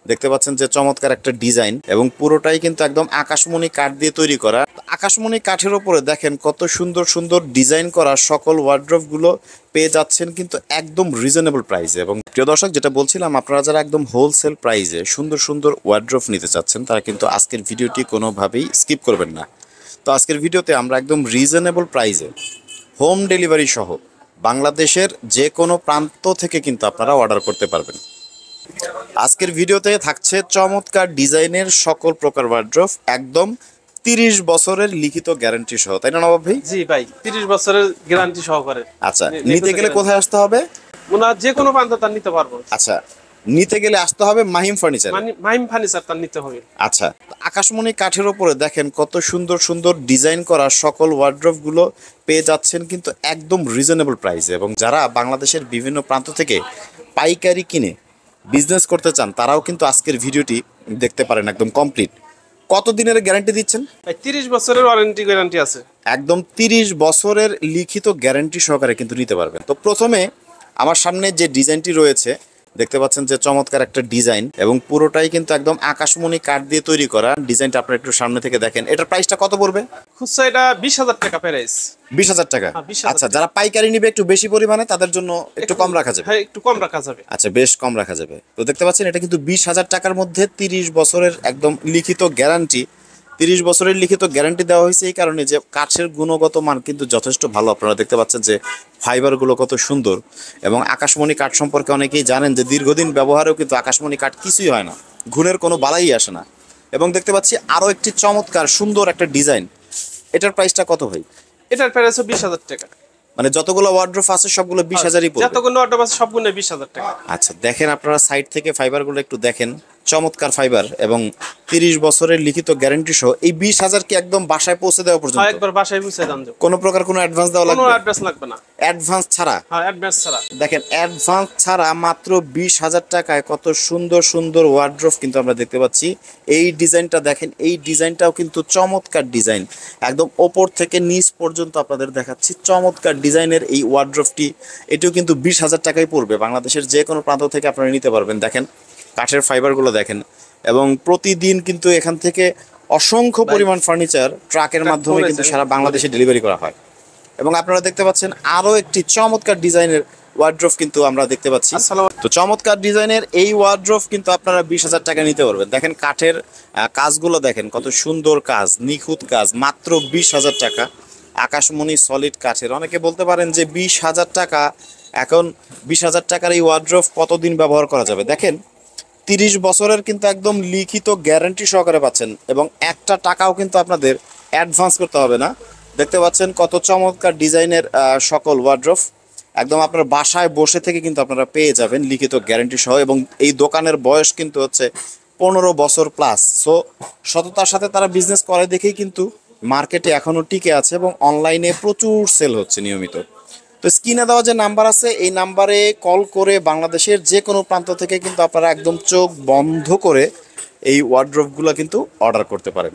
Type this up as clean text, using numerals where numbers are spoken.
দেখতে পাচ্ছেন যে চমৎকার একটা ডিজাইন এবং পুরোটাই কিন্তু একদম আকাশমণি কাঠ দিয়ে তৈরি করা। আকাশমণি কাঠের উপরে দেখেন কত সুন্দর সুন্দর ডিজাইন করা সকল ওয়ার্ড্রোব গুলো পেয়ে যাচ্ছেন কিন্তু একদম রিজনেবল প্রাইসে। এবং প্রিয় দর্শক, যেটা বলছিলাম, আপনারা যারা একদম হোলসেল প্রাইসে সুন্দর সুন্দর ওয়ার্ড্রোব নিতে চাচ্ছেন তারা কিন্তু আজকের ভিডিওটি কোনোভাবেই স্কিপ করবেন না। তো আজকের ভিডিওতে আমরা একদম রিজনেবল প্রাইসে হোম ডেলিভারি সহ বাংলাদেশের যে কোনো প্রান্ত থেকে কিন্তু আপনারা অর্ডার করতে পারবেন। আজকের ভিডিওতে থাকছে চমৎকার ডিজাইনের সকল প্রকার ওয়ার্ড্রোব, একদম 30 বছরের লিখিত গ্যারান্টি সহ, তাই না নবাব ভাই? জি ভাই, 30 বছরের গ্যারান্টি সহকারে। আচ্ছা, নিতে গেলে কোথায় আসতে হবে? ওনার যে কোনো প্রান্ত তার নিতে পারবো। আচ্ছা, নিতে গেলে আসতে হবে মাহিম ফার্নিচার। মাহিম ফার্নিচার তার নিতে হবে। আচ্ছা, আকাশমণি কাঠের উপরে দেখেন কত সুন্দর সুন্দর ডিজাইন করা সকল ওয়ার্ড্রোব গুলো পেয়ে যাচ্ছেন কিন্তু একদম রিজনেবল প্রাইসে। এবং যারা বাংলাদেশের বিভিন্ন প্রান্ত থেকে পাইকারি কিনে বিজনেস করতে চান তারাও কিন্তু আজকের ভিডিওটি দেখতে পারেন একদম কমপ্লিট। কত দিনের গ্যারান্টি দিচ্ছেন? 30 বছরের ওয়ারেন্টি গ্যারান্টি আছে। একদম 30 বছরের লিখিত গ্যারান্টি সহকারে কিন্তু নিতে পারবেন। তো প্রথমে আমার সামনে যে ডিজাইনটি রয়েছে দেখতে পাচ্ছেন যে চমৎকার একটা ডিজাইন এবং পুরোটাই কিন্তু একদম আকাশমণি কাঠ দিয়ে তৈরি করা। ডিজাইনটা আপনারা একটু সামনে থেকে দেখেন। এটার প্রাইসটা কত পড়বে? খুচরা এটা 20,000 টাকা প্রাইস। 20,000 টাকা। 20,000 আচ্ছা, যারা পাইকারি নিবে একটু বেশি পরিমাণে তাদের জন্য একটু কম রাখা যাবে। হ্যাঁ, একটু কম রাখা যাবে। আচ্ছা, বেশ কম রাখা যাবে। তো দেখতে পাচ্ছেন এটা কিন্তু 20,000 টাকার মধ্যে 30 বছরের একদম লিখিত গ্যারান্টি। 30 বছরের লিখিত গ্যারান্টি দেওয়া হয়েছে এই কারণে যে কাঠের গুণগত মান কিন্তু যথেষ্ট ভালো। আপনারা দেখতে পাচ্ছেন যে ফাইবারগুলো কত সুন্দর। এবং আকাশমণি কাঠ সম্পর্কে অনেকেই জানেন যে দীর্ঘদিন ব্যবহারেও কিন্তু আকাশমণি কাঠ কিছুই হয় না, ঘুণের কোনো বালাই আসে না। এবং দেখতে পাচ্ছি আরও একটি চমৎকার সুন্দর একটা ডিজাইন। এটার প্রাইসটা কত ভাই? এটার প্রাইস 20,000 টাকা। মানে যতগুলো ওয়ার্ড্রোব আছে সবগুলো 20,000ই পড়বে? যতগুলো অর্ডার আছে সবগুলো 20,000 টাকা। আচ্ছা, দেখেন আপনারা সাইড থেকে ফাইবারগুলো একটু দেখেন, চমৎকার ফাইবার এবং 30 বছরের লিখিত গ্যারান্টি সহ। এই 20,000 কি একদম বাসায় পৌঁছে দেওয়া পর্যন্ত? একবার বাসায় পৌঁছে দেন। কোনো প্রকার কোনো অ্যাডভান্স দেওয়া লাগবে? কোনো অ্যাডভান্স লাগবে না। অ্যাডভান্স ছাড়া? হ্যাঁ, অ্যাডভান্স ছাড়া। দেখেন, অ্যাডভান্স ছাড়া মাত্র 20,000 টাকায় কত সুন্দর সুন্দর ওয়ার্ড্রোব কিন্তু আমরা দেখতে পাচ্ছি। এই ডিজাইনটা দেখেন, এই ডিজাইনটাও কিন্তু চমৎকার ডিজাইন, একদম ওপর থেকে নিচ পর্যন্ত আপনাদের দেখাচ্ছি চমৎকার ডিজাইনের এই ওয়ার্ড্রোবটি। এটিও কিন্তু 20,000 টাকায় পড়বে। বাংলাদেশের যে কোনো প্রান্ত থেকে আপনারা নিতে পারবেন। দেখেন কাঠের ফাইবারগুলো দেখেন। এবং প্রতিদিন কিন্তু এখান থেকে অসংখ্য পরিমাণ ফার্নিচার ট্রাকের মাধ্যমে কিন্তু সারা বাংলাদেশে ডেলিভারি করা হয়। এবং আপনারা দেখতে পাচ্ছেন আরও একটি চমৎকার ডিজাইনের ওয়ার্ড্রোব কিন্তু আমরা দেখতে পাচ্ছি। তো চমৎকার ডিজাইনের এই ওয়ার্ড্রোব কিন্তু আপনারা 20,000 টাকা নিতে পারবেন। দেখেন কাঠের কাজগুলো দেখেন, কত সুন্দর কাজ, নিখুঁত কাজ, মাত্র 20,000 টাকা। আকাশমণি সলিড কাঠের। অনেকে বলতে পারেন যে 20,000 টাকা, এখন 20,000 টাকার এই ওয়ার্ড্রোব কতদিন ব্যবহার করা যাবে? দেখেন 30 বছরের কিন্তু একদম লিখিত গ্যারান্টি সহকারে পাচ্ছেন এবং একটা টাকাও কিন্তু আপনাদের অ্যাডভান্স করতে হবে না। দেখতে পাচ্ছেন কত চমৎকার ডিজাইনের সকল ওয়ার্ড্রোব একদম আপনার বাসায় বসে থেকে কিন্তু আপনারা পেয়ে যাবেন লিখিত গ্যারান্টি সহ। এবং এই দোকানের বয়স কিন্তু হচ্ছে 15 বছর প্লাস। সো সততার সাথে তারা বিজনেস করে দেখেই কিন্তু মার্কেটে এখনও টিকে আছে এবং অনলাইনে প্রচুর সেল হচ্ছে নিয়মিত। তো স্ক্রিনে দেওয়া যে নাম্বার আছে এই নাম্বারে কল করে বাংলাদেশের যে কোনো প্রান্ত থেকে কিন্তু আপনারা একদম চোখ বন্ধ করে এই ওয়ার্ড্রোবগুলো কিন্তু অর্ডার করতে পারেন।